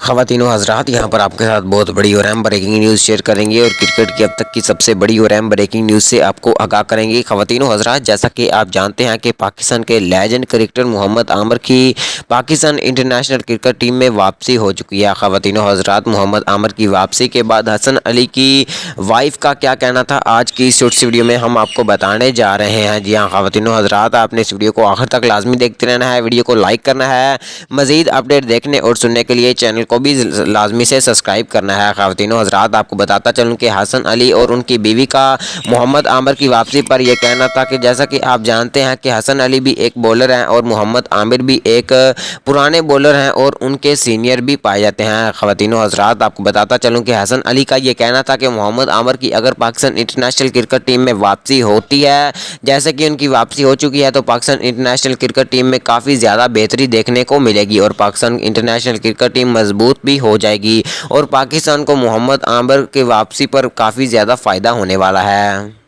ख़वातीन व हज़रात, यहाँ पर आपके साथ बहुत बड़ी और अहम ब्रेकिंग न्यूज़ शेयर करेंगे और क्रिकेट की अब तक की सबसे बड़ी और अहम ब्रेकिंग न्यूज़ से आपको आगाह करेंगे। ख़वातीन व हज़रात, जैसा कि आप जानते हैं कि पाकिस्तान के लेजेंड क्रिकेटर मोहम्मद आमिर की पाकिस्तान इंटरनेशनल क्रिकेट टीम में वापसी हो चुकी है। ख़वातीन व हज़रात, मोहम्मद आमिर की वापसी के बाद हसन अली की वाइफ का क्या कहना था, आज की इस छोटी सी वीडियो में हम आपको बताने जा रहे हैं। जी हाँ ख़वातीन व हज़रात, आपने इस वीडियो को आखिर तक लाजमी देखते रहना है, वीडियो को लाइक करना है, मज़ीद अपडेट देखने और सुनने के लिए चैनल को भी लाजमी से सब्सक्राइब करना है। ख़वातीन व हज़रात, आपको बताता चलूँ कि हसन अली और उनकी बीवी का मोहम्मद आमिर की वापसी पर यह कहना था कि जैसा कि आप जानते हैं कि हसन अली भी एक बॉलर हैं और मोहम्मद आमिर भी एक पुराने बॉलर हैं और उनके सीनियर भी पाए जाते हैं। ख़वातीन व हज़रात, आपको बताता चलूँ कि हसन अली का ये कहना था कि मोहम्मद आमिर की अगर पाकिस्तान इंटरनेशनल क्रिकेट टीम में वापसी होती है, जैसे कि उनकी वापसी हो चुकी है, तो पाकिस्तान इंटरनेशनल क्रिकेट टीम में काफ़ी ज़्यादा बेहतरी देखने को मिलेगी और पाकिस्तान इंटरनेशनल क्रिकेट टीम मजबूत भी हो जाएगी और पाकिस्तान को मोहम्मद आमिर की वापसी पर काफ़ी ज़्यादा फ़ायदा होने वाला है।